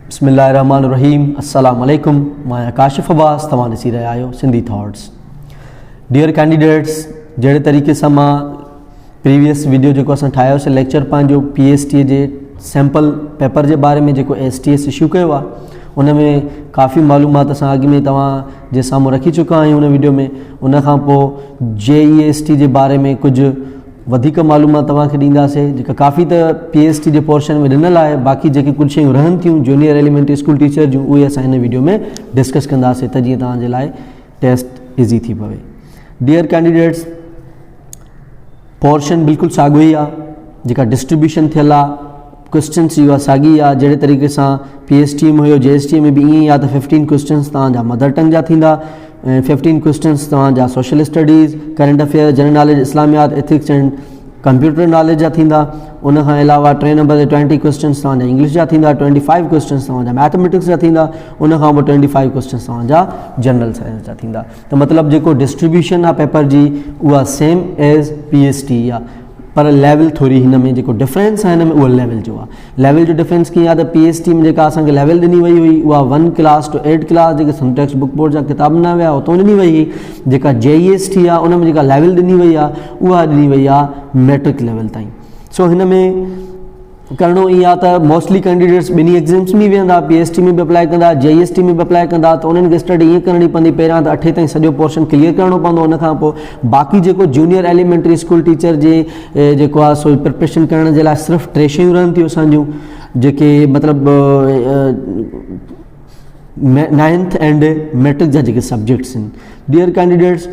बिस्मिल्लाहिर्रहमानिर्रहीम अस्सलाम वालेकुम। मैं काशिफ अब्बास तव्हां ॾिसी रहिया आहियो सिंधी थॉट्स। डियर कैंडिडेट्स, जहिड़े तरीक़े सां मां प्रीवियस वीडियो जेको असां ठाहियोसीं लेक्चर पंहिंजो PST जे सैम्पल पेपर जे बारे में जेको STS इशू कयो आहे, उन में काफ़ी मालूमात असां अॻु में तव्हां जे साम्हूं रखी चुका आहियूं उन वीडियो में। उन खां पोइ JEST जे बारे में कुझु वधीक मालूमात तव्हांखे ॾींदासीं, जेका काफ़ी त PST जे पोर्शन में ॾिनल आहे। बाक़ी जेके कुझु शयूं रहनि थियूं जूनियर एलिमेंट्री स्कूल टीचर जूं, उहे असां हिन वीडियो में डिस्कस कंदासीं त जीअं तव्हांजे लाइ टेस्ट ईज़ी थी पवे। डियर कैंडिडेट्स, पोर्शन बिल्कुलु साॻियो ई आहे, जेका डिस्ट्रीब्यूशन थियल आहे, क्वेश्चन्स इहा साॻी आहे। जहिड़े तरीक़े सां PST में हुयो, JST में बि ईअं ई आहे त 15 क्वेश्चन्स तव्हांजा मदर टंग जा थींदा ऐं 15 क्वेश्चन्स तव्हांजा social studies, current affair, general knowledge, इस्लामियात, एथिक्स एंड कंप्यूटर नॉलेज जा थींदा। उन खां अलावा 3 नंबर ते 20 क्वेश्चन्स तव्हांजा इंग्लिश जा थींदा, 25 क्वेश्चन्स तव्हांजा मैथमेटिक्स जा थींदा, उन खां पोइ 25 क्वेश्चन्स तव्हांजा जनरल साइंस जा थींदा। त मतिलबु जेको डिस्ट्रीब्यूशन आहे पेपर जी उहा सेम एज़ PST आहे, पर लेवल थोरी हिन में जेको डिफरेंस आहे हिन में उहो लेवल जो आहे। लेवल जो डिफरेंस कीअं आहे त PST में जेका असांखे लेवल ॾिनी वई हुई उहा 1 क्लास टू 8 क्लास जेके सिंटेक्स बुक बोर्ड जा किताब न विया उतां ॾिनी वई हुई। जेका JEST आहे उन में जेका लेवल ॾिनी वई आहे उहा ॾिनी वई आहे मैट्रिक लेवल ताईं। सो हिन में करिणो ईअं आहे त मोस्टली कैंडिडेट्स ॿिन्ही एग्ज़ाम्स में वेंदा, PST में बि अप्लाई कंदा, JEST में बि अप्लाई कंदा, त उन्हनि खे स्टडी ईअं करणी पवंदी, पहिरियां त 8 ताईं सॼो पोर्शन क्लियर करिणो पवंदो। उन खां पोइ बाक़ी जेको जूनियर एलिमेंट्री स्कूल टीचर जे जेको आहे सो प्रिपरेशन करण जे लाइ सिर्फ़ु 3 शयूं रहनि थियूं असांजूं, जेके मतिलबु 9th एंड मैट्रिक जा जेके सब्जेक्ट्स आहिनि। डियर कैंडिडेट्स,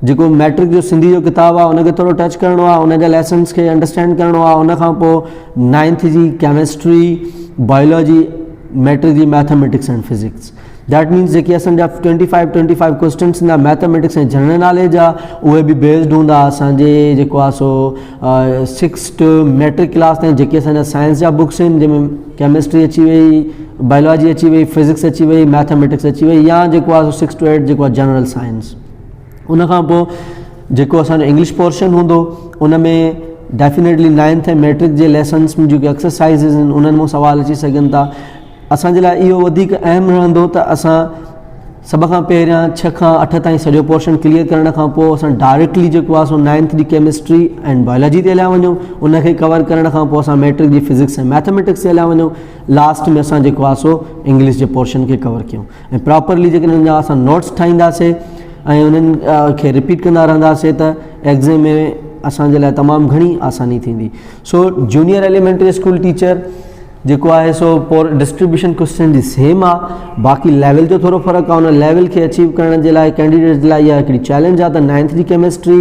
जेको मैट्रिक जो सिंधी जो किताबु आहे उनखे थोरो टच करिणो आहे, उनजा लेसन्स खे अंडरस्टैंड करिणो आहे। उन खां पोइ 9th जी केमिस्ट्री, बायोलॉजी, मैट्रिक जी mathematics and physics. That means जेके असांजा 25 क्वेश्चन्स ईंदा मैथमेटिक्स ऐं जनरल नॉलेज आहे, उहे बि बेस्ड हूंदा असांजे जेको आहे सो 6th मैट्रिक क्लास ताईं। जेके असांजा साइंस जा बुक्स आहिनि जंहिंमें केमिस्ट्री अची वई, बायोलॉजी अची वई, फिज़िक्स अची वई, मैथमेटिक्स अची वई, या जेको आहे 6 to 8 जेको आहे जनरल साइंस। उन खां पोइ जेको असांजो इंग्लिश पोर्शन हूंदो उन में डेफिनेटली 9th ऐं मैट्रिक जे लेसन्स में जेके एक्सरसाइज़िस आहिनि उन्हनि मां सवाल अची सघनि था। असांजे लाइ इहो वधीक अहम रहंदो त असां सभ खां पहिरियां 6 खां 8 ताईं सॼो पोर्शन क्लियर करण खां पोइ असां डायरेक्टली जेको आहे सो 9th जी केमिस्ट्री एंड बायोलॉजी ते हलिया वञूं। उनखे कवर करण खां पोइ असां मैट्रिक जी फिज़िक्स ऐं मैथमेटिक्स ते हलिया वञूं। लास्ट में असां जेको आहे सो इंग्लिश जे पोर्शन खे कवर कयूं ऐं प्रॉपरली जेके हिननि जा असां नोट्स ठाहींदासीं ऐं उन्हनि खे रिपीट कंदा रहंदासीं त एग्ज़ाम में असांजे लाइ तमामु घणी आसानी थींदी। सो जूनियर एलिमेंट्री स्कूल टीचर जेको आहे सो डिस्ट्रीब्यूशन क्वेश्चन जी सेम आहे, बाक़ी लेवल जो थोरो फ़र्क़ु आहे। उन लेवल खे अचीव करण जे लाइ कैंडिडेट जे लाइ इहा हिकिड़ी चैलेंज आहे त 9th जी केमिस्ट्री,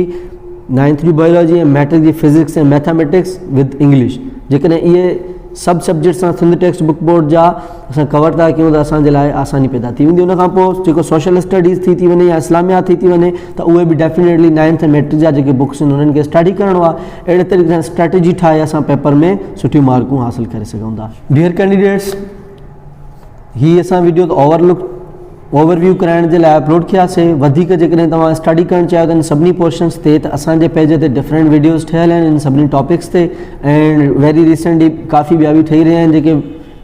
9th जी बायोलॉजी ऐं मैट्रिक जी फिज़िक्स ऐं मैथमेटिक्स विद इंग्लिश, जेकॾहिं इहे सभु सब्जेक्ट्स असां सिंध टेक्स्ट बुक बोर्ड जा असां कवर था कयूं त असांजे लाइ आसानी पैदा थी वेंदी। उन खां पोइ जेको सोशल स्टडीज़ थी वञे या इस्लामियात थी वञे त उहे बि डेफिनेटली 9th ऐं मैट्रिक जा जेके बुक्स आहिनि उन्हनि खे स्टडी करिणो आहे। अहिड़े तरीक़े सां स्ट्रेटजी ठाहे असां पेपर में सुठियूं मार्कूं हासिलु करे सघूं था। डियर कैंडिडेट्स, हीअ असां वीडियो ओवरव्यू कराइण जे लाइ अपलोड कयासीं। वधीक जेकॾहिं तव्हां स्टडी करणु चाहियो त इन सभिनी पोर्शन्स ते त असांजे पेज ते डिफरेंट वीडियोज़ ठहियल आहिनि इन सभिनी टॉपिक्स ते, ऐं वेरी रिसेंटली काफ़ी ॿिया बि ठही रहिया आहिनि जेके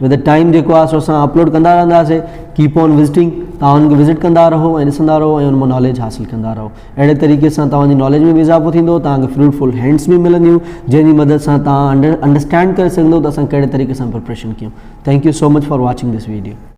विद द टाइम जेको आहे सो असां अपलोड कंदा रहंदासीं। कीप ऑन विज़िटिंग, तव्हां उनखे विज़िट कंदा रहो ऐं ॾिसंदा रहो ऐं उन मां नॉलेज हासिलु कंदा रहो। अहिड़े तरीक़े सां तव्हांजी नॉलेज में बि इज़ाफ़ो थींदो, तव्हांखे फ्रूटफुल हैंड्स बि मिलंदियूं जंहिंजी मदद सां तव्हां अंडरस्टैंड करे सघंदो त असां कहिड़े तरीक़े सां प्रिपरेशन कयूं। Thank you so much for watching this video.